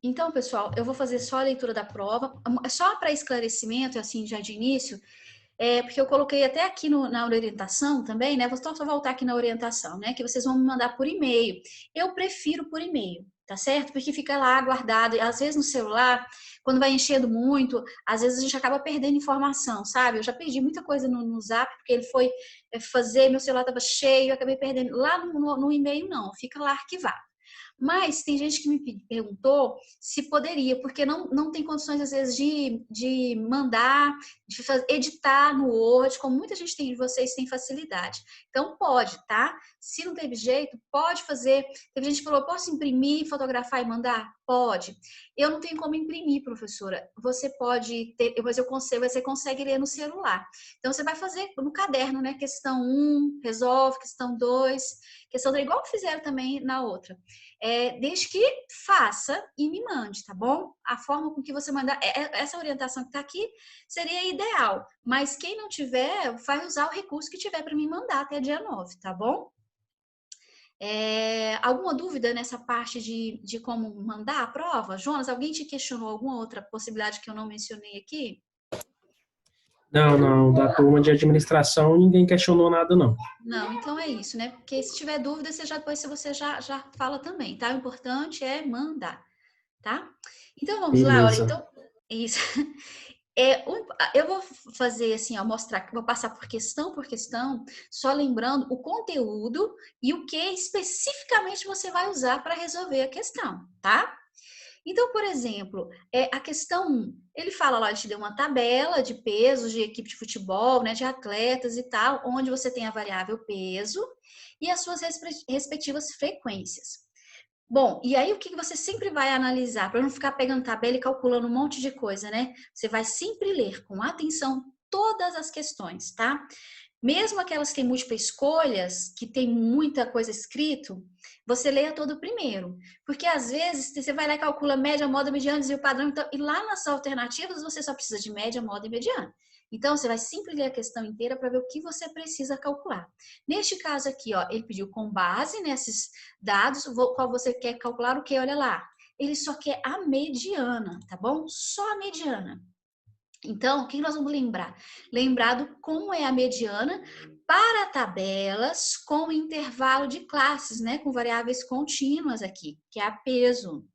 Então, pessoal, eu vou fazer só a leitura da prova, só para esclarecimento, assim, já de início, porque eu coloquei até aqui na orientação também, né? Vou só voltar aqui na orientação, né? Que vocês vão me mandar por e-mail. Eu prefiro por e-mail, tá certo? Porque fica lá guardado. E às vezes no celular, quando vai enchendo muito, às vezes a gente acaba perdendo informação, sabe? Eu já perdi muita coisa no Zap, porque ele foi fazer, meu celular estava cheio, eu acabei perdendo. Lá no e-mail, não, fica lá arquivado. Mas tem gente que me perguntou se poderia, porque não tem condições, às vezes, de mandar, de editar no Word, como muita gente tem de vocês tem facilidade. Então, pode, tá? Se não teve jeito, pode fazer. Teve gente que falou, posso imprimir, fotografar e mandar? Pode. Eu não tenho como imprimir, professora. Você pode ter, mas você consegue ler no celular. Então, você vai fazer no caderno, né? Questão 1, resolve, questão 2, questão 3, igual fizeram também na outra. Desde que faça e me mande, tá bom? A forma com que você mandar, essa orientação que tá aqui seria ideal, mas quem não tiver, vai usar o recurso que tiver para me mandar até dia 9, tá bom? Alguma dúvida nessa parte de como mandar a prova? Jonas, alguém te questionou alguma outra possibilidade que eu não mencionei aqui? Não, não, da turma de administração ninguém questionou nada, não. Não, então é isso, né? Porque se tiver dúvida, depois você já fala também, tá? O importante é mandar, tá? Então vamos lá, olha, Beleza. então, isso. Eu vou fazer assim, ó, mostrar, vou passar por questão, só lembrando o conteúdo e o que especificamente você vai usar para resolver a questão, tá? Então, por exemplo, a questão 1, ele fala lá, ele te deu uma tabela de pesos de equipe de futebol, né, de atletas e tal, onde você tem a variável peso e as suas respectivas frequências. Bom, e aí o que você sempre vai analisar, para não ficar pegando tabela e calculando um monte de coisa, né? Você vai sempre ler com atenção todas as questões, tá? Mesmo aquelas que têm múltiplas escolhas, que tem muita coisa escrito, você leia todo primeiro. Porque às vezes você vai lá e calcula média, moda, mediana, desvio padrão, então, e lá nas alternativas você só precisa de média, moda e mediana. Então você vai sempre ler a questão inteira para ver o que você precisa calcular. Neste caso aqui, ó, ele pediu com base nesses dados, qual você quer calcular o que? Olha lá. Ele só quer a mediana, tá bom? Só a mediana. Então, o que nós vamos lembrar? Lembrado como é a mediana para tabelas com intervalo de classes, né? Com variáveis contínuas aqui, que é a peso.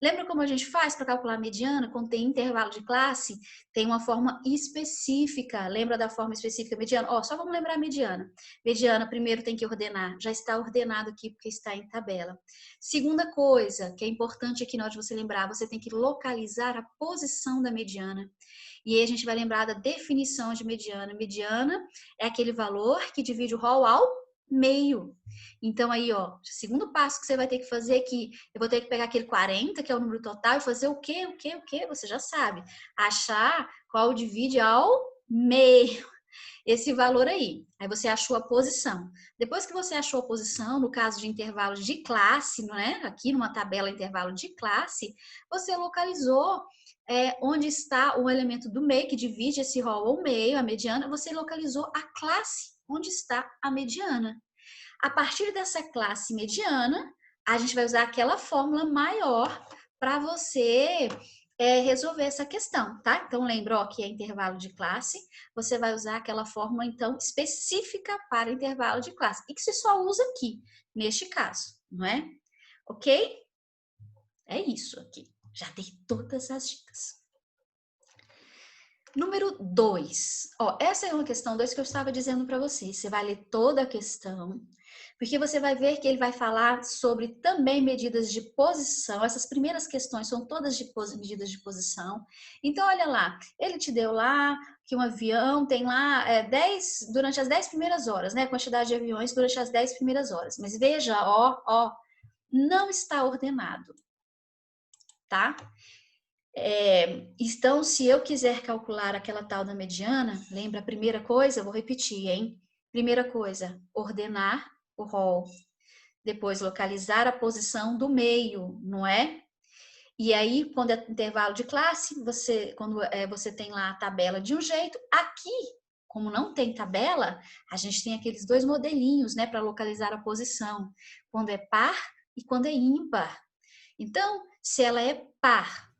Lembra como a gente faz para calcular a mediana? Quando tem intervalo de classe, tem uma forma específica. Lembra da forma específica mediana? Ó, só vamos lembrar a mediana. Mediana, primeiro tem que ordenar. Já está ordenado aqui porque está em tabela. Segunda coisa que é importante aqui na hora de você lembrar, você tem que localizar a posição da mediana. E aí a gente vai lembrar da definição de mediana. Mediana é aquele valor que divide o rol ao meio. Então aí, ó, segundo passo que você vai ter que fazer aqui, eu vou ter que pegar aquele 40, que é o número total, e fazer o quê? Você já sabe. Achar qual divide ao meio. Esse valor aí. Aí você achou a posição. Depois que você achou a posição, no caso de intervalo de classe, não é? Aqui numa tabela intervalo de classe, você localizou onde está o elemento do meio, que divide esse rol ao meio, a mediana, você localizou a classe, onde está a mediana. A partir dessa classe mediana, a gente vai usar aquela fórmula maior para você resolver essa questão, tá? Então, lembra, ó, que é intervalo de classe, você vai usar aquela fórmula, então, específica para intervalo de classe, e que se só usa aqui, neste caso, não é? Ok? É isso aqui. Já dei todas as dicas. Número 2. Ó, essa é uma questão 2 que eu estava dizendo para vocês. Você vai ler toda a questão, porque você vai ver que ele vai falar sobre também medidas de posição. Essas primeiras questões são todas de medidas de posição. Então, olha lá, ele te deu lá que um avião tem lá 10, durante as 10 primeiras horas, né? Quantidade de aviões durante as 10 primeiras horas. Mas veja, ó, não está ordenado, tá? Então, se eu quiser calcular aquela tal da mediana, lembra a primeira coisa? Eu vou repetir, hein? Primeira coisa, ordenar o rol. Depois, localizar a posição do meio, não é? E aí, quando é intervalo de classe, quando você tem lá a tabela de um jeito, aqui, como não tem tabela, a gente tem aqueles dois modelinhos, né, para localizar a posição. Quando é par e quando é ímpar. Então, se ela é par.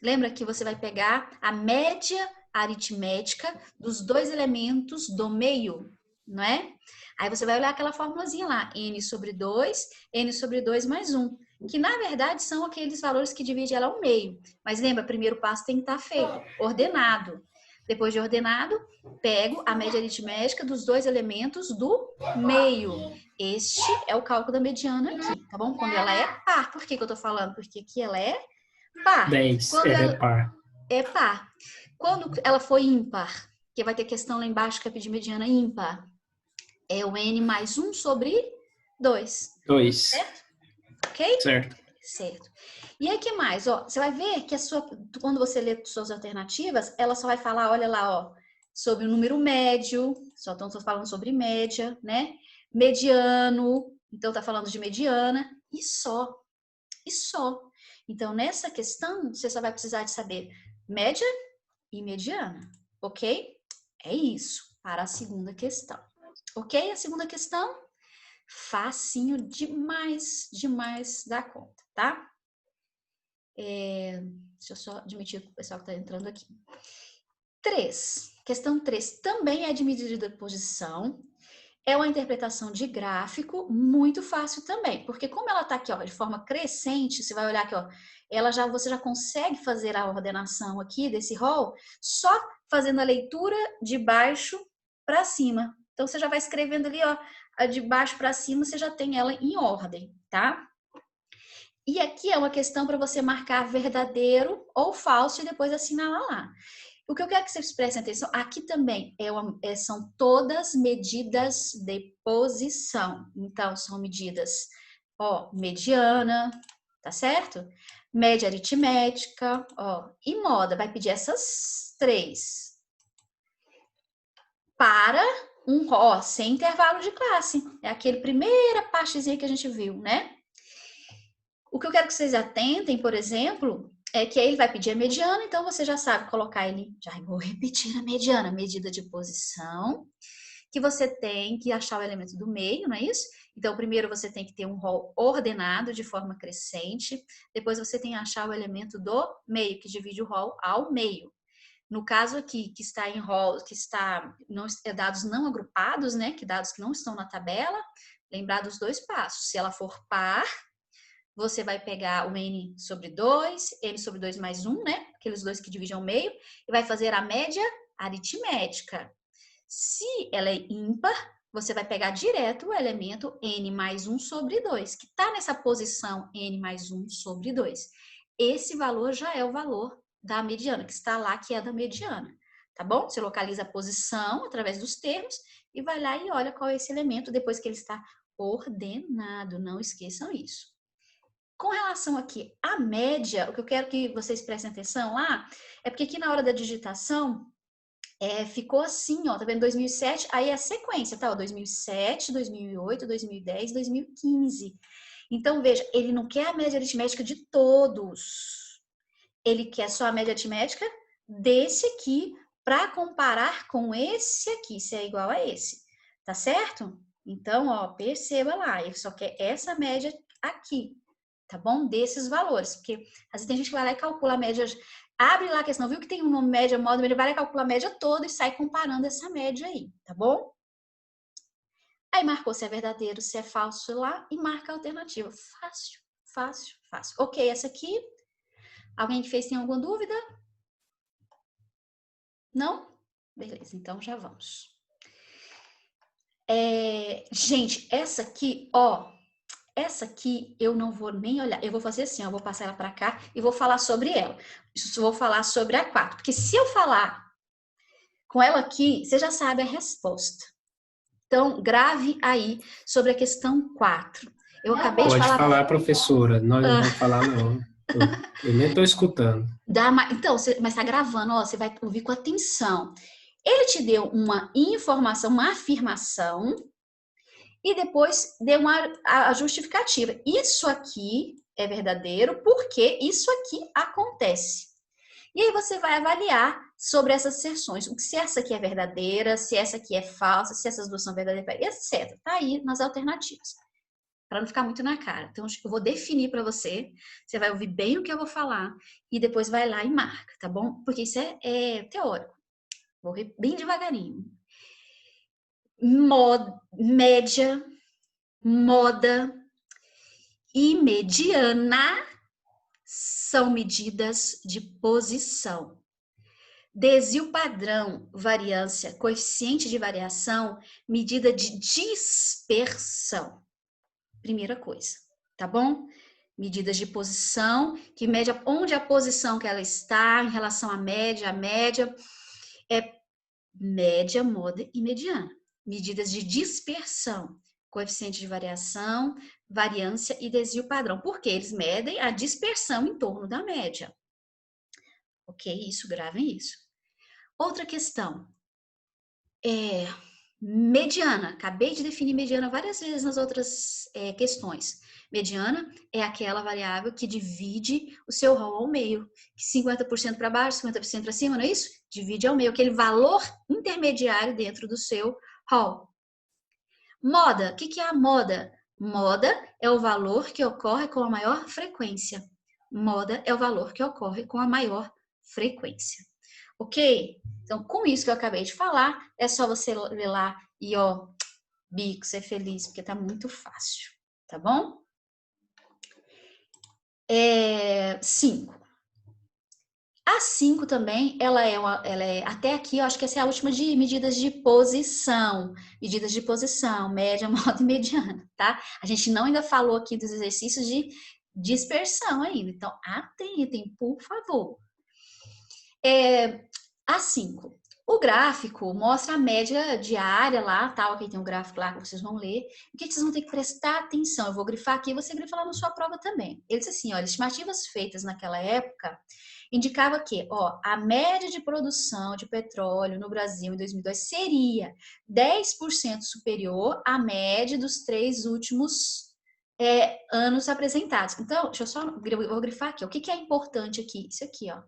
Lembra que você vai pegar a média aritmética dos dois elementos do meio, não é? Aí você vai olhar aquela formulazinha lá, n sobre 2, n sobre 2 mais 1, que na verdade são aqueles valores que dividem ela ao meio. Mas lembra, primeiro passo tem que estar feito, ordenado. Depois de ordenado, pego a média aritmética dos dois elementos do meio. Este é o cálculo da mediana aqui, tá bom? Quando ela é par. Por que eu tô falando? Porque aqui ela é par. 10 Quando é ela par. é par. Quando ela for ímpar, que vai ter questão lá embaixo que é pedir mediana ímpar, é o n mais 1 sobre 2. 2. Certo? Ok? Certo. Certo. E aí, que mais? Ó, você vai ver que quando você lê suas alternativas, ela só vai falar, olha lá, ó, sobre o número médio, só estão falando sobre média, né? Mediano, então tá falando de mediana, e só. E só. Então, nessa questão, você só vai precisar de saber média e mediana, ok? É isso para a segunda questão. Ok? A segunda questão, facinho demais, demais da conta, tá? Deixa eu só admitir o pessoal que está entrando aqui. 3. Questão 3 também é de medida de posição. É uma interpretação de gráfico muito fácil também, porque como ela está aqui, ó, de forma crescente, você vai olhar aqui, ó, você já consegue fazer a ordenação aqui desse rol só fazendo a leitura de baixo para cima. Então você já vai escrevendo ali, ó, de baixo para cima, você já tem ela em ordem, tá? E aqui é uma questão para você marcar verdadeiro ou falso e depois assinalar lá. O que eu quero que vocês prestem atenção, aqui também são todas medidas de posição. Então, são medidas, ó, mediana, tá certo? Média aritmética, ó, e moda, vai pedir essas 3. Para ó, sem intervalo de classe. É aquele primeira partezinha que a gente viu, né? O que eu quero que vocês atentem, por exemplo, é que aí ele vai pedir a mediana, então você já sabe colocar ele, já vou repetir a mediana, medida de posição, que você tem que achar o elemento do meio, não é isso? Então, primeiro você tem que ter um rol ordenado de forma crescente, depois você tem que achar o elemento do meio, que divide o rol ao meio. No caso aqui, que está em rol, que está dados não agrupados, né? Que dados que não estão na tabela, lembrar dos 2 passos. Se ela for par, você vai pegar o n sobre 2, n sobre 2 mais 1, né? Aqueles dois que dividem ao meio, e vai fazer a média aritmética. Se ela é ímpar, você vai pegar direto o elemento n mais 1 sobre 2, que está nessa posição n mais 1 sobre 2. Esse valor já é o valor da mediana, que está lá, que é da mediana. Tá bom? Você localiza a posição através dos termos e vai lá e olha qual é esse elemento depois que ele está ordenado. Não esqueçam isso. Com relação aqui à média, o que eu quero que vocês prestem atenção lá é porque aqui na hora da digitação ficou assim, ó, tá vendo? 2007, aí é a sequência, tá? Ó, 2007, 2008, 2010, 2015. Então, veja, ele não quer a média aritmética de todos. Ele quer só a média aritmética desse aqui para comparar com esse aqui, se é igual a esse. Tá certo? Então, ó, perceba lá, ele só quer essa média aqui. Tá bom? Desses valores, porque às vezes tem gente que vai lá e calcula a média, abre lá a questão, viu que tem um nome média, modo, ele vai lá e calcula a média toda e sai comparando essa média aí, tá bom? Aí marcou se é verdadeiro, se é falso lá e marca a alternativa. Fácil, fácil, fácil. Ok, essa aqui, alguém que fez tem alguma dúvida? Não? Beleza, então já vamos. Gente, essa aqui, ó, essa aqui eu não vou nem olhar, eu vou fazer assim, eu vou passar ela para cá e vou falar sobre ela. Eu vou falar sobre a 4, porque se eu falar com ela aqui, você já sabe a resposta. Então, grave aí sobre a questão 4. Eu acabei de Pode falar... falar, professora, nós não vamos falar não. Eu nem estou escutando. Então, mas está gravando, ó, você vai ouvir com atenção. Ele te deu uma informação, uma afirmação, e depois deu a justificativa. Isso aqui é verdadeiro porque isso aqui acontece. E aí você vai avaliar sobre essas asserções, se essa aqui é verdadeira, se essa aqui é falsa, se essas duas são verdadeiras, etc. Tá aí nas alternativas. para não ficar muito na cara. Então, eu vou definir para você, você vai ouvir bem o que eu vou falar e depois vai lá e marca, tá bom? Porque isso é teórico. Vou bem devagarinho. Média, moda e mediana são medidas de posição. Desvio padrão, variância, coeficiente de variação, medida de dispersão. Primeira coisa, tá bom? Medidas de posição, que mede onde a posição que ela está em relação à média. A média é média, moda e mediana. Medidas de dispersão, coeficiente de variação, variância e desvio padrão. Porque eles medem a dispersão em torno da média. Ok? Isso, gravem isso. Outra questão é mediana. Acabei de definir mediana várias vezes nas outras questões. Mediana é aquela variável que divide o seu rol ao meio. 50% para baixo, 50% para cima, não é isso? Divide ao meio, aquele valor intermediário dentro do seu rol. Moda. O que é a moda? Moda é o valor que ocorre com a maior frequência. Moda é o valor que ocorre com a maior frequência. Ok? Então, com isso que eu acabei de falar, é só você ler lá e, ó, bico, ser feliz, porque tá muito fácil, tá bom? 5. A 5 também, ela é, até aqui, eu acho que essa é a última de medidas de posição. Medidas de posição, média, moda e mediana, tá? A gente não ainda falou aqui dos exercícios de dispersão ainda, então atentem, por favor. A 5. O gráfico mostra a média diária lá, tal, aqui tem um gráfico lá que vocês vão ler. O que vocês vão ter que prestar atenção? Eu vou grifar aqui, você grifa lá na sua prova também. Ele diz assim, olha, estimativas feitas naquela época indicava que, ó, a média de produção de petróleo no Brasil em 2002 seria 10% superior à média dos 3 últimos anos apresentados. Então, deixa eu só, vou grifar aqui. O que é importante aqui? Isso aqui, ó.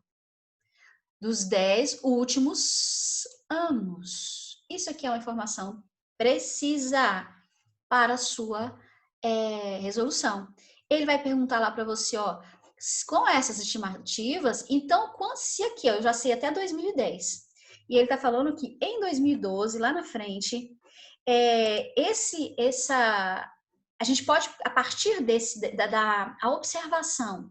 Dos 10 últimos anos. Isso aqui é uma informação precisa para a sua resolução. Ele vai perguntar lá para você, ó, com essas estimativas, então, se aqui, ó, eu já sei até 2010, e ele está falando que em 2012, lá na frente, a gente pode, a partir da observação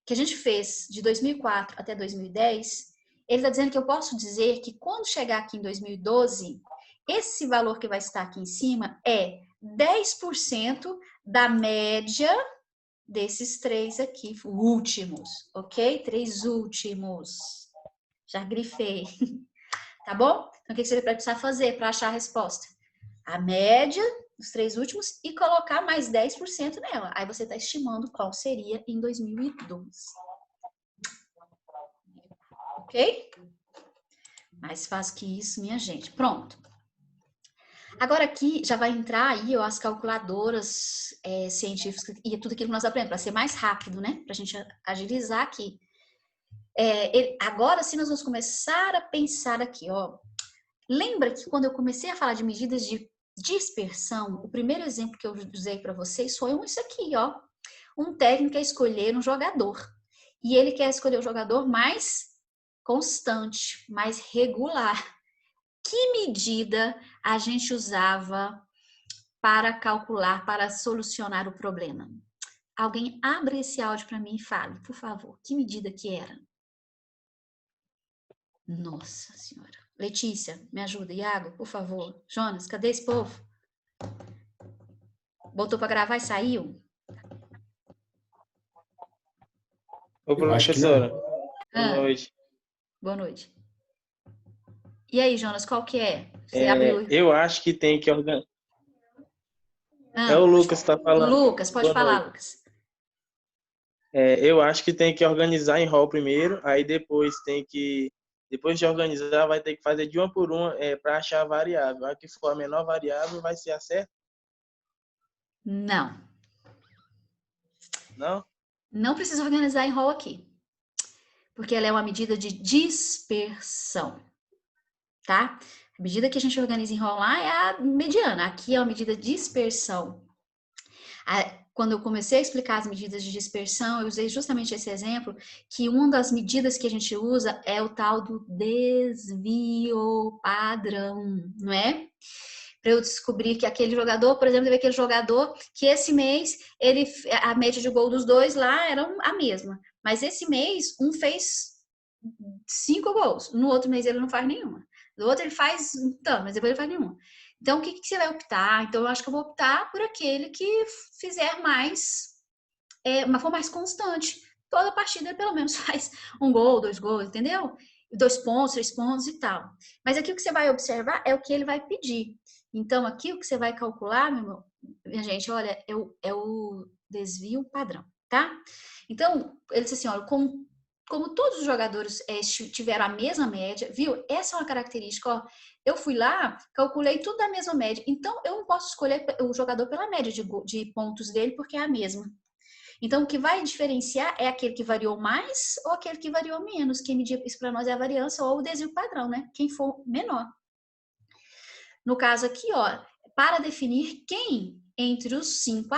que a gente fez de 2004 até 2010, ele está dizendo que eu posso dizer que quando chegar aqui em 2012, esse valor que vai estar aqui em cima é 10% da média desses 3 aqui, últimos, ok? 3 últimos. Já grifei. Tá bom? Então, o que você vai precisar fazer para achar a resposta? A média dos 3 últimos e colocar mais 10% nela. Aí você está estimando qual seria em 2012. Ok? Mais fácil que isso, minha gente. Pronto. Agora aqui já vai entrar aí ó, as calculadoras científicas e tudo aquilo que nós aprendemos, para ser mais rápido, né? Para a gente agilizar aqui. Agora sim nós vamos começar a pensar aqui, ó. Lembra que quando eu comecei a falar de medidas de dispersão, o primeiro exemplo que eu usei para vocês foi isso aqui, ó. Um técnico quer escolher um jogador. E ele quer escolher o jogador mais constante, mais regular. Que medida a gente usava para calcular, para solucionar o problema? Alguém abre esse áudio para mim e fale, por favor, que medida que era? Nossa Senhora. Letícia, me ajuda. Iago, por favor. Jonas, cadê esse povo? Botou para gravar e saiu? Ô, professora, boa noite. Boa noite. E aí, Jonas, qual que é? Você abriu... Eu acho que tem que organizar. É o Lucas que está falando. Lucas, pode boa falar, noite. Lucas. Eu acho que tem que organizar em rol primeiro, aí depois depois de organizar, vai ter que fazer de uma por uma para achar a variável. A que for a menor variável vai ser a certa? Não. Não? Não precisa organizar em rol aqui. Porque ela é uma medida de dispersão. Tá? A medida que a gente organiza em rol lá é a mediana. Aqui é uma medida de dispersão. Quando eu comecei a explicar as medidas de dispersão, eu usei justamente esse exemplo, que uma das medidas que a gente usa é o tal do desvio padrão, não é? Para eu descobrir que aquele jogador, por exemplo, teve aquele jogador que esse mês a média de gol dos dois lá era a mesma, mas esse mês um fez 5 gols, no outro mês ele não faz nenhuma, no outro ele faz, então, mas depois ele faz nenhuma. Então, o que você vai optar? Então, eu acho que eu vou optar por aquele que fizer mais, for mais constante. Toda partida ele pelo menos faz 1 gol, 2 gols, entendeu? 2 pontos, 3 pontos e tal. Mas aqui o que você vai observar é o que ele vai pedir. Então, aqui o que você vai calcular, minha gente, olha, é o desvio padrão, tá? Então, ele disse assim, olha, como todos os jogadores tiveram a mesma média, viu? Essa é uma característica, ó. Eu fui lá, calculei tudo da mesma média. Então, eu não posso escolher o jogador pela média de pontos dele, porque é a mesma. Então, o que vai diferenciar é aquele que variou mais ou aquele que variou menos. Quem medir isso para nós é a variância ou o desvio padrão, né? Quem for menor. No caso aqui, ó, para definir quem entre os 5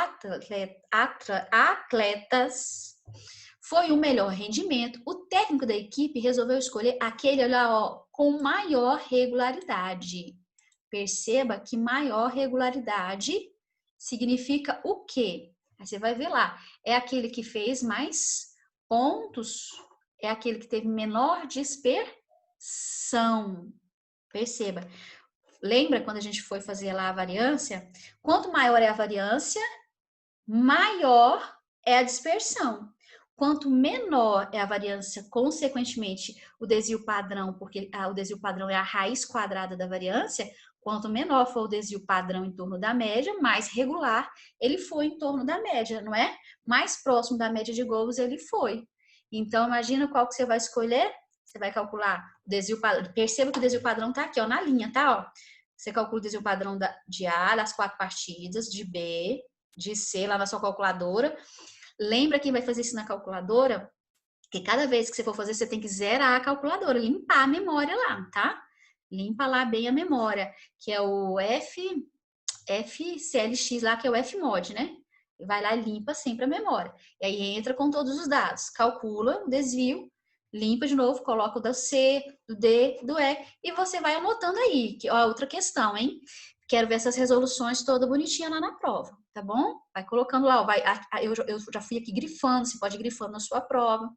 atletas foi o melhor rendimento, o técnico da equipe resolveu escolher aquele, olha, ó, com maior regularidade. Perceba que maior regularidade significa o quê? Aí você vai ver lá, é aquele que fez mais pontos, é aquele que teve menor dispersão. Perceba. Lembra quando a gente foi fazer lá a variância? Quanto maior é a variância, maior é a dispersão. Quanto menor é a variância, consequentemente, o desvio padrão, porque o desvio padrão é a raiz quadrada da variância, quanto menor for o desvio padrão em torno da média, mais regular ele foi em torno da média, não é? Mais próximo da média de gols ele foi. Então, imagina qual que você vai escolher. Você vai calcular o desvio padrão. Perceba que o desvio padrão está aqui, ó, na linha, tá? Ó. Você calcula o desvio padrão de A, das 4 partidas, de B, de C, lá na sua calculadora. Lembra quem vai fazer isso na calculadora? Que cada vez que você for fazer, você tem que zerar a calculadora, limpar a memória lá, tá? Limpa lá bem a memória, que é o FCLX lá, que é o Fmod, né? Vai lá e limpa sempre a memória. E aí entra com todos os dados, calcula o desvio, limpa de novo, coloca o do C, do D, do E, e você vai anotando aí, que ó, outra questão, hein? Quero ver essas resoluções toda bonitinha lá na prova, tá bom? Vai colocando lá, ó, eu já fui aqui grifando, você pode ir grifando na sua prova.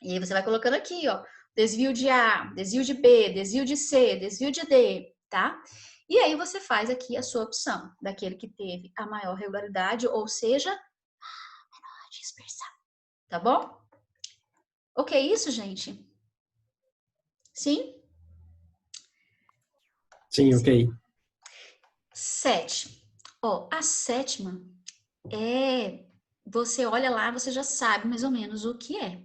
E aí você vai colocando aqui, ó, desvio de A, desvio de B, desvio de C, desvio de D, tá? E aí você faz aqui a sua opção, daquele que teve a maior regularidade, ou seja, a menor dispersão, tá bom? Ok, isso, gente? Sim? Sim, ok. 7. Ó, a sétima você olha lá, você já sabe mais ou menos o que é.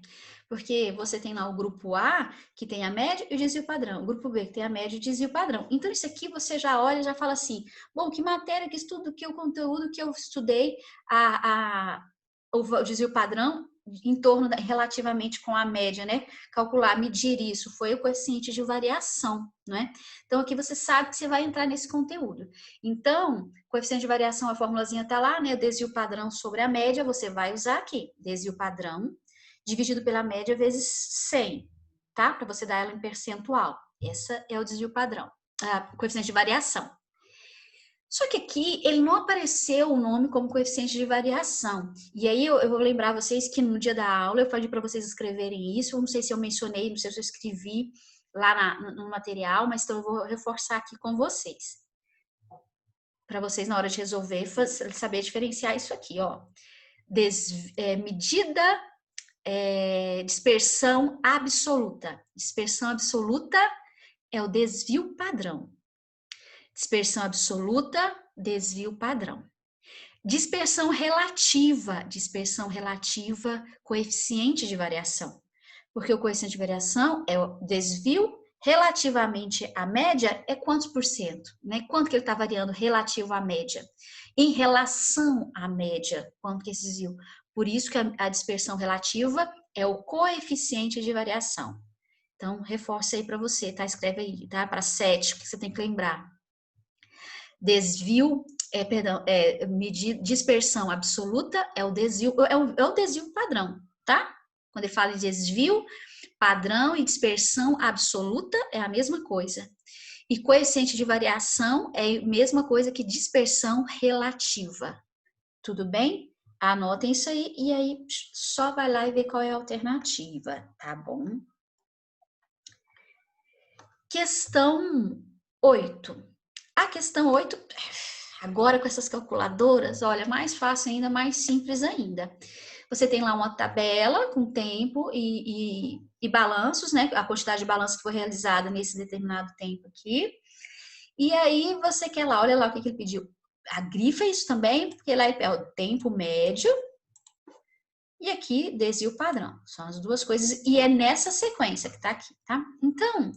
Porque você tem lá o grupo A, que tem a média e o desvio padrão. O grupo B, que tem a média e o desvio padrão. Então, isso aqui você já olha e já fala assim, bom, que matéria, que estudo, que o conteúdo que eu estudei, o desvio padrão em torno relativamente com a média, né? Calcular, medir isso, foi o coeficiente de variação, né? Então, aqui você sabe que você vai entrar nesse conteúdo. Então, coeficiente de variação, a formulazinha tá lá, né? Desvio padrão sobre a média, você vai usar aqui, desvio padrão, dividido pela média vezes 100, tá? Para você dar ela em percentual. Essa é o desvio padrão, coeficiente de variação. Só que aqui ele não apareceu o nome como coeficiente de variação. E aí eu vou lembrar vocês que no dia da aula eu pedi para vocês escreverem isso. Eu não sei se eu mencionei, não sei se eu escrevi lá no material, mas então eu vou reforçar aqui com vocês. Para vocês, na hora de resolver, saber diferenciar isso aqui, ó. Medida, dispersão absoluta. Dispersão absoluta é o desvio padrão. Dispersão absoluta, desvio padrão. Dispersão relativa, coeficiente de variação. Porque o coeficiente de variação é o desvio relativamente à média, é quantos por cento? Né? Quanto que ele está variando relativo à média? Em relação à média, quanto que esse desvio? Por isso que a dispersão relativa é o coeficiente de variação. Então, reforça aí para você, tá? Escreve aí, tá? Para 7, que você tem que lembrar. Desvio medir dispersão absoluta é o desvio, é o desvio padrão, tá? Quando ele fala de desvio padrão e dispersão absoluta, é a mesma coisa. E coeficiente de variação é a mesma coisa que dispersão relativa. Tudo bem? Anotem isso aí e aí só vai lá e ver qual é a alternativa, tá bom? Questão 8. A questão 8, agora com essas calculadoras, olha, mais fácil ainda, mais simples ainda. Você tem lá uma tabela com tempo e balanços, né? A quantidade de balanço que foi realizada nesse determinado tempo aqui. E aí você quer lá, olha lá o que ele pediu. Agrifa isso também, porque lá é o tempo médio e aqui desvio padrão. São as duas coisas e é nessa sequência que tá aqui, tá? Então,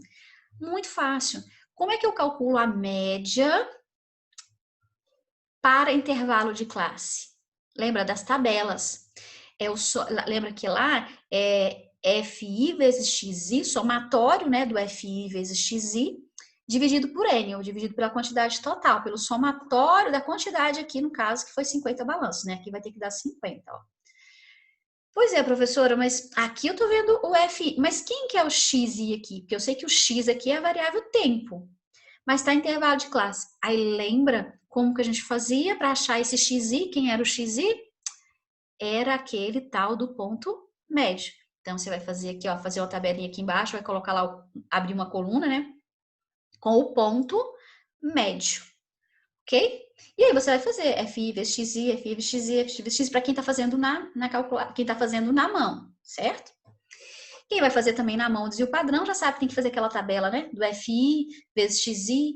muito fácil. Como é que eu calculo a média para intervalo de classe? Lembra das tabelas? Lembra que lá é FI vezes XI, somatório, né, do FI vezes XI, dividido por N, ou dividido pela quantidade total, pelo somatório da quantidade aqui, no caso, que foi 50 balanços, né? Aqui vai ter que dar 50, ó. Pois é, professora, mas aqui eu tô vendo o FI, mas quem que é o XI aqui? Porque eu sei que o X aqui é a variável tempo, mas tá em intervalo de classe. Aí lembra como que a gente fazia para achar esse XI? Quem era o XI? Era aquele tal do ponto médio. Então, você vai fazer aqui, ó, fazer uma tabelinha aqui embaixo, vai colocar lá, abrir uma coluna, né? Com o ponto médio, ok? E aí você vai fazer FI vezes XI, FI vezes XI, FI vezes X, para quem tá fazendo quem tá fazendo na mão, certo? Quem vai fazer também na mão o desvio padrão já sabe que tem que fazer aquela tabela, né? Do FI vezes XI,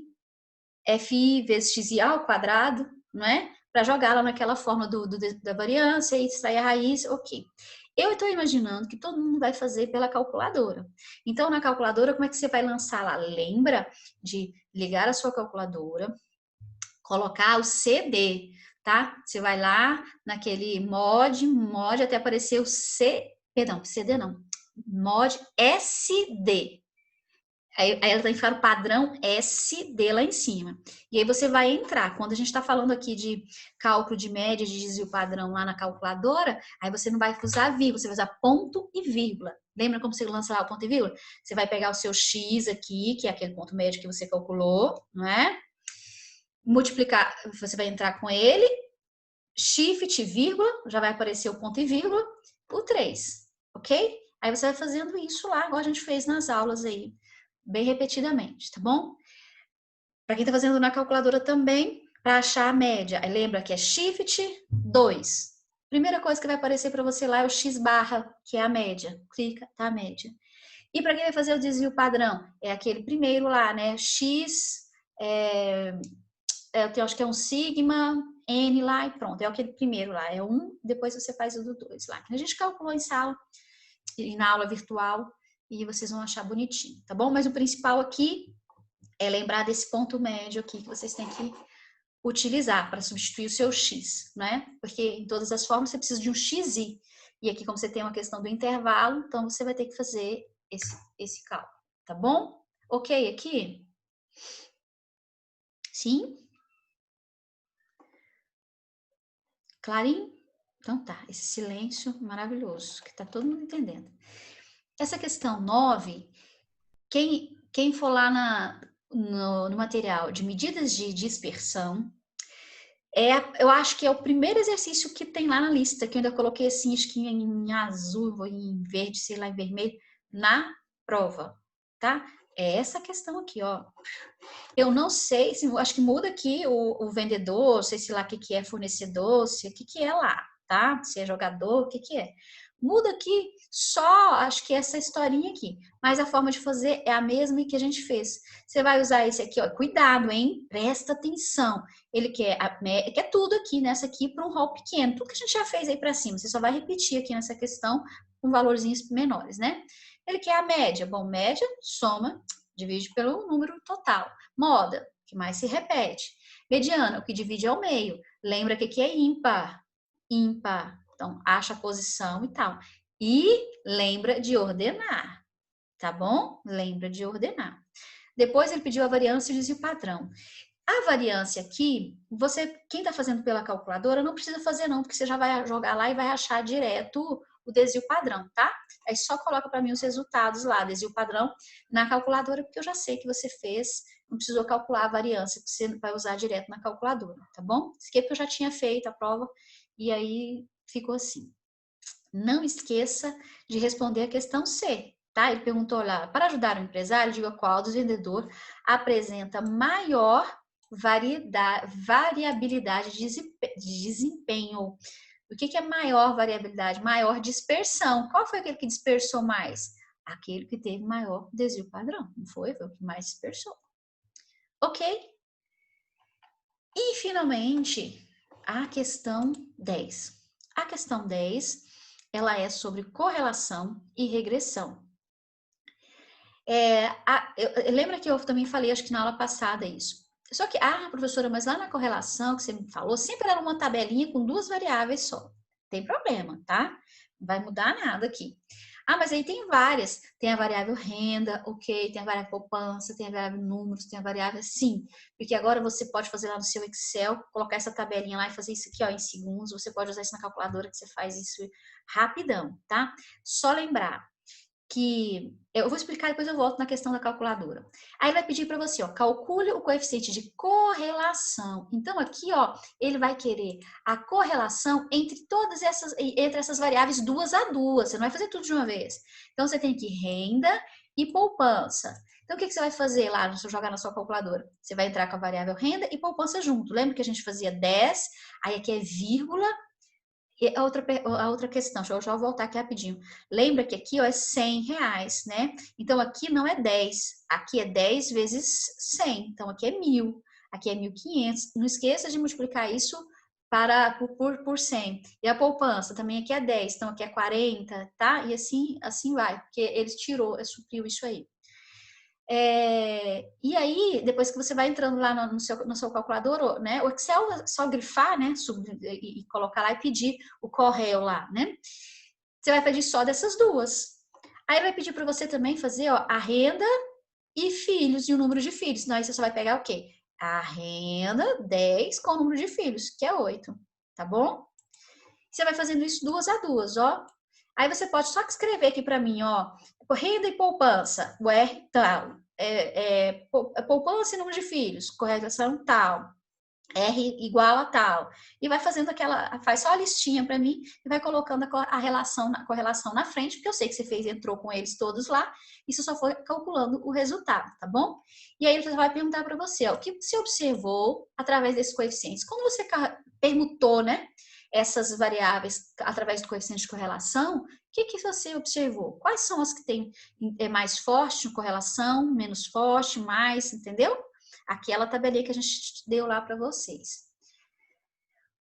FI vezes XI ao quadrado, não é? Para jogar lá naquela forma da variância e extrair a raiz, ok. Eu estou imaginando que todo mundo vai fazer pela calculadora. Então, na calculadora, como é que você vai lançar lá? Lembra de ligar a sua calculadora, colocar o CD, tá? Você vai lá naquele mod até aparecer o CD não, mod SD. Aí ela vai ficar o padrão SD lá em cima. E aí você vai entrar. Quando a gente está falando aqui de cálculo de média, de desvio padrão lá na calculadora, aí você não vai usar vírgula, você vai usar ponto e vírgula. Lembra como você lança lá o ponto e vírgula? Você vai pegar o seu X aqui, que é aquele ponto médio que você calculou, não é? Multiplicar, você vai entrar com ele, shift, vírgula, já vai aparecer o ponto e vírgula, o 3, ok? Aí você vai fazendo isso lá, igual a gente fez nas aulas aí, bem repetidamente, tá bom? Para quem tá fazendo na calculadora também, para achar a média, aí lembra que é shift 2. Primeira coisa que vai aparecer para você lá é o x barra, que é a média. Clica, tá a média. E para quem vai fazer o desvio padrão, é aquele primeiro lá, né? X, eu acho que é um sigma, N lá e pronto. É aquele primeiro lá, é 1, depois você faz o do 2 lá. A gente calculou em sala, na aula virtual, e vocês vão achar bonitinho, tá bom? Mas o principal aqui é lembrar desse ponto médio aqui que vocês têm que utilizar para substituir o seu x, né? Porque em todas as formas você precisa de um xi. E aqui, como você tem uma questão do intervalo, então você vai ter que fazer esse cálculo, tá bom? Ok aqui? Sim? Clarinho? Então tá, esse silêncio maravilhoso, que tá todo mundo entendendo. Essa questão 9, quem for lá no material de medidas de dispersão, eu acho que é o primeiro exercício que tem lá na lista, que eu ainda coloquei assim, acho que em azul, ou em verde, sei lá, em vermelho, na prova, tá? É essa questão aqui, ó. Eu não sei, acho que muda aqui o vendedor, sei se lá o que é fornecedor, o que é lá, tá? Se é jogador, o que é. Muda aqui só, acho que essa historinha aqui. Mas a forma de fazer é a mesma que a gente fez. Você vai usar esse aqui, ó. Cuidado, hein? Presta atenção. Ele quer tudo aqui, nessa aqui, para um rol pequeno. Tudo que a gente já fez aí para cima. Você só vai repetir aqui nessa questão com valorzinhos menores, né? Ele quer a média. Bom, média, soma, divide pelo número total. Moda, que mais se repete. Mediana, o que divide ao meio. Lembra que aqui é ímpar. Ímpar. Então, acha a posição e tal. E lembra de ordenar, tá bom? Lembra de ordenar. Depois ele pediu a variância e desvio padrão. A variância aqui, quem está fazendo pela calculadora não precisa fazer não, porque você já vai jogar lá e vai achar direto o desvio padrão, tá? Aí só coloca para mim os resultados lá, desvio padrão, na calculadora, porque eu já sei que você fez, não precisou calcular a variância, que você vai usar direto na calculadora, tá bom? Isso aqui é porque eu já tinha feito a prova, e aí ficou assim. Não esqueça de responder a questão C, tá? Ele perguntou lá, para ajudar o empresário, diga qual dos vendedores apresenta maior variabilidade de desempenho. O que é maior variabilidade? Maior dispersão. Qual foi aquele que dispersou mais? Aquele que teve maior desvio padrão, não foi? Foi o que mais dispersou. Ok? E, finalmente, a questão 10. A questão 10, ela é sobre correlação e regressão. Lembra que eu também falei, acho que na aula passada, isso. Só que, professora, mas lá na correlação que você me falou, sempre era uma tabelinha com duas variáveis só. Tem problema, tá? Não vai mudar nada aqui. Mas aí tem várias. Tem a variável renda, ok. Tem a variável poupança, tem a variável números, tem a variável sim. Porque agora você pode fazer lá no seu Excel, colocar essa tabelinha lá e fazer isso aqui, ó, em segundos. Você pode usar isso na calculadora que você faz isso rapidão, tá? Só lembrar que eu vou explicar, depois eu volto na questão da calculadora. Aí ele vai pedir para você, ó, calcule o coeficiente de correlação. Então aqui, ó, ele vai querer a correlação entre essas variáveis duas a duas. Você não vai fazer tudo de uma vez. Então você tem que renda e poupança. Então o que você vai fazer lá, se eu jogar na sua calculadora? Você vai entrar com a variável renda e poupança junto. Lembra que a gente fazia 10, aí aqui é vírgula. E a outra questão, deixa eu já voltar aqui rapidinho. Lembra que aqui, ó, é R$100, né? Então, aqui não é 10. Aqui é 10 vezes 100. Então, aqui é 1.000. Aqui é 1.500. Não esqueça de multiplicar isso por 100. E a poupança também aqui é 10. Então, aqui é 40, tá? E assim vai. Porque ele supriu isso aí. E aí, depois que você vai entrando lá no seu calculador, né? O Excel é só grifar, né? E colocar lá e pedir o correio lá, né? Você vai pedir só dessas duas. Aí ele vai pedir para você também fazer, ó, a renda e filhos e o número de filhos. Então, aí você só vai pegar o quê? A renda 10 com o número de filhos, que é 8, tá bom? Você vai fazendo isso duas a duas, ó. Aí você pode só escrever aqui para mim, ó, renda e poupança, o R tal, poupança e número de filhos, correlação tal, R igual a tal. E vai fazendo faz só a listinha para mim e vai colocando a correlação na frente, porque eu sei que você entrou com eles todos lá, e você só foi calculando o resultado, tá bom? E aí ele vai perguntar para você, ó, o que você observou através desses coeficientes? Quando você permutou, né, essas variáveis através do coeficiente de correlação, o que você observou? Quais são as que têm mais forte correlação, menos forte, mais, entendeu? Aquela tabelinha que a gente deu lá para vocês.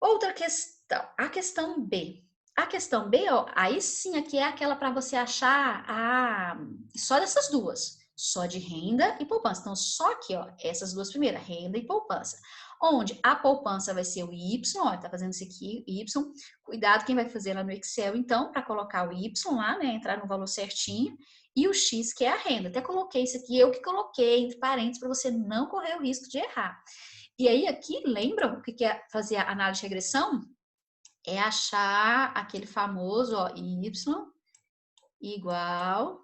Outra questão, a questão B. A questão B, ó, aí sim, aqui é aquela para você achar só dessas duas, só de renda e poupança. Então, só aqui, ó, essas duas primeiras, renda e poupança. Onde a poupança vai ser o Y, ó, tá fazendo isso aqui, Y. Cuidado quem vai fazer lá no Excel, então, para colocar o Y lá, né, entrar no valor certinho. E o X, que é a renda. Até coloquei isso aqui, eu que coloquei entre parênteses, para você não correr o risco de errar. E aí, aqui, lembram o que é fazer a análise de regressão? É achar aquele famoso, ó, Y igual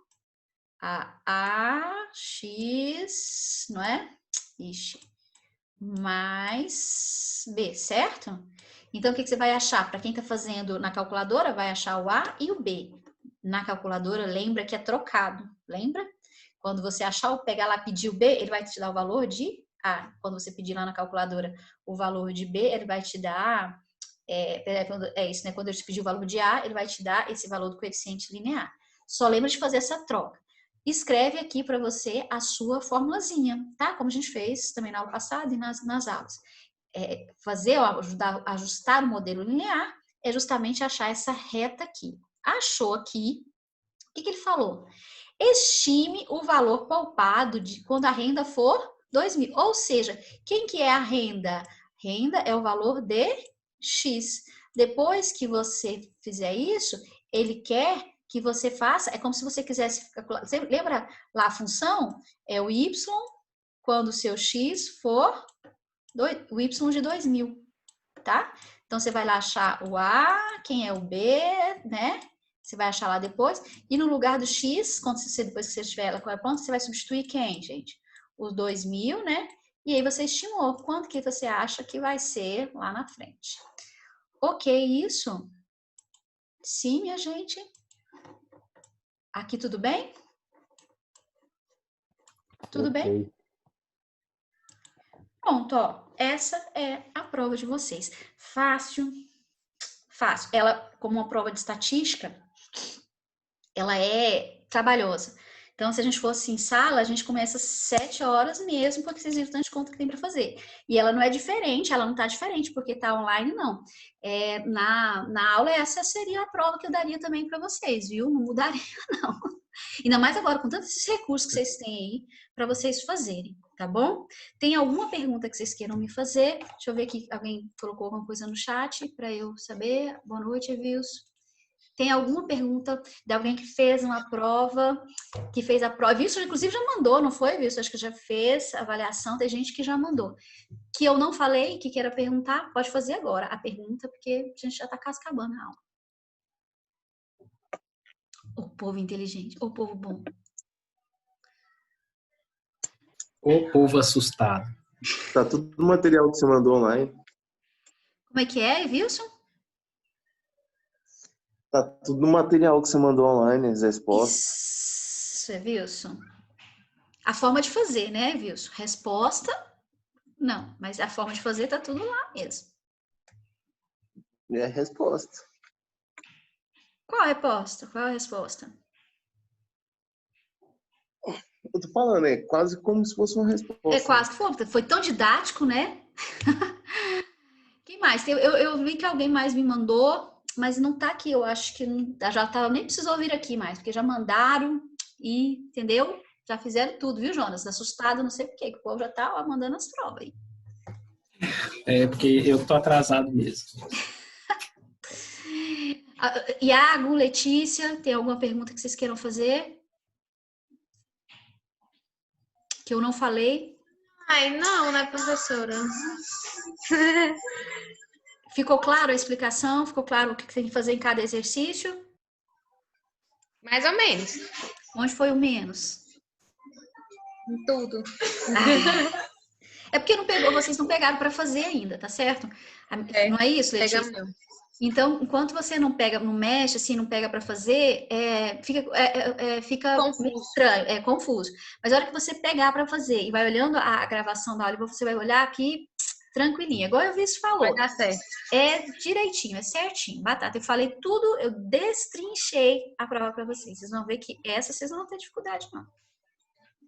a AX, não é? Ixi, mais B, certo? Então, o que você vai achar? Para quem está fazendo na calculadora, vai achar o A e o B. Na calculadora, lembra que é trocado, lembra? Quando você achar, pegar lá, pedir o B, ele vai te dar o valor de A. Quando você pedir lá na calculadora o valor de B, ele vai te dar... isso, né? Quando ele te pedir o valor de A, ele vai te dar esse valor do coeficiente linear. Só lembra de fazer essa troca. Escreve aqui para você a sua formulazinha, tá? Como a gente fez também na aula passada e nas aulas. Ajustar o modelo linear é justamente achar essa reta aqui. Achou aqui, o que ele falou? Estime o valor poupado quando a renda for 2.000. Ou seja, quem que é a renda? Renda é o valor de X. Depois que você fizer isso, ele quer que você faça, é como se você quisesse calcular. Você lembra lá a função? É o Y quando o seu X for O Y de 2000, tá? Então, você vai lá achar o A, quem é o B, né? Você vai achar lá depois. E no lugar do X, depois que você estiver ela com a pronta, você vai substituir quem, gente? Os 2000, né? E aí você estimou quanto que você acha que vai ser lá na frente. Ok, isso? Sim, minha gente? Aqui tudo bem? Tudo bem? Pronto, ó. Essa é a prova de vocês. Fácil. Fácil. Ela, como uma prova de estatística, ela é trabalhosa. Então, se a gente fosse em sala, a gente começa às 7 horas mesmo, porque vocês viram o tanto de conta que tem para fazer. E ela não é diferente, ela não tá diferente porque tá online, não. Na aula, essa seria a prova que eu daria também para vocês, viu? Não mudaria, não. Ainda mais agora, com tantos esses recursos que vocês têm aí, para vocês fazerem, tá bom? Tem alguma pergunta que vocês queiram me fazer? Deixa eu ver aqui, alguém colocou alguma coisa no chat para eu saber. Boa noite, Evilson. Tem alguma pergunta de alguém que fez uma prova, que fez a prova? Wilson, inclusive, já mandou, não foi, Wilson? Acho que já fez a avaliação, tem gente que já mandou. Que eu não falei, que queira perguntar, pode fazer agora a pergunta, porque a gente já está quase acabando a aula. O povo inteligente, o povo bom. O povo assustado. Tá tudo no material que você mandou online. Como é que é, Wilson? Tá tudo no material que você mandou online, as respostas. Isso, Wilson. A forma de fazer, né, Wilson? Resposta, não. Mas a forma de fazer tá tudo lá mesmo. É a resposta. Qual a resposta? Qual a resposta? Eu tô falando, é quase como se fosse uma resposta. É quase que foi tão didático, né? Quem mais? Eu vi que alguém mais me mandou, mas não tá aqui. Eu acho que já tava, nem precisou vir aqui mais, porque já mandaram e, entendeu? Já fizeram tudo, viu, Jonas? Assustado, não sei por quê, que o povo já tá ó, mandando as provas aí. É, porque eu tô atrasado mesmo. Iago, Letícia, tem alguma pergunta que vocês queiram fazer? Que eu não falei? Ai, não, né, professora? Ficou claro a explicação? Ficou claro o que tem que fazer em cada exercício? Mais ou menos. Onde foi o menos? Em tudo. É porque vocês não pegaram para fazer ainda, tá certo? Não é isso, Letícia? Pega não. Então, enquanto você não pega, não mexe, assim, não pega para fazer, fica Confuso. meio estranho, é confuso. Mas a hora que você pegar para fazer e vai olhando a gravação da aula, você vai olhar aqui tranquilinha. Igual o Vício falou. Vai dar certo. É direitinho, é certinho. Batata, eu falei tudo, eu destrinchei a prova para vocês. Vocês vão ver que essa vocês não vão ter dificuldade, não.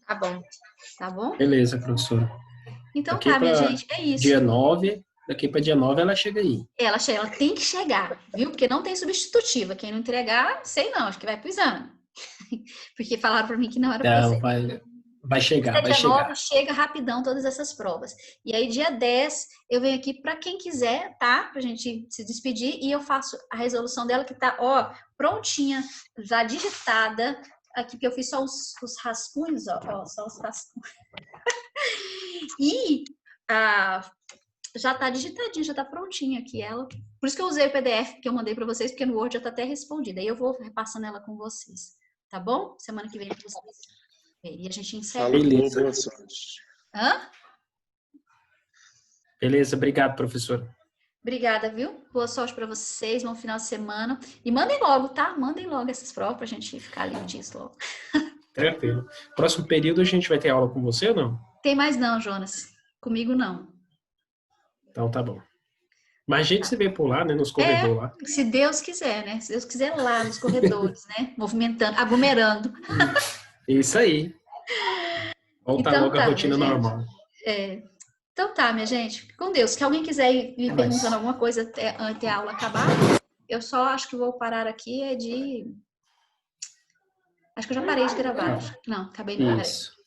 Tá bom. Tá bom? Beleza, professora. Então Daqui tá, minha pra gente, é isso. Dia 9, daqui para dia 9 ela chega aí. Ela tem que chegar, viu? Porque não tem substitutiva. Quem não entregar, sei não, acho que vai pro exame. Porque falaram para mim que não era pra Não, ser. vai chegar, vai Dia 9 chegar. chega rapidão todas essas provas. E aí, dia 10, eu venho aqui para quem quiser, tá? Pra gente se despedir. E eu faço a resolução dela que tá, ó, prontinha, já digitada. Aqui, porque eu fiz só os rascunhos, ó, só os rascunhos. E já tá digitadinha, já tá prontinha aqui ela. Por isso que eu usei o PDF que eu mandei para vocês, porque no Word já tá até respondida. Aí eu vou repassando ela com vocês. Tá bom? Semana que vem pra vocês. E a gente encerra. Beleza. Boa sorte. Hã? Beleza, obrigado, professora. Obrigada, viu? Boa sorte para vocês, bom final de semana. E mandem logo, tá? Mandem logo essas provas pra gente ficar livre disso logo. Tranquilo. Próximo período a gente vai ter aula com você ou não? Tem mais não, Jonas. Comigo não. Então tá bom. Mas a gente se vê por lá, né? Nos corredores lá. Se Deus quiser, né? Se Deus quiser lá nos corredores, né? Movimentando, aglomerando. Isso aí. Voltar Então logo tá, a rotina minha normal. Então tá, minha gente. Com Deus. Se alguém quiser ir me perguntando alguma coisa até a aula acabar, eu só acho que vou parar aqui Acho que eu já parei de gravar. Não, acabei de parar. Isso.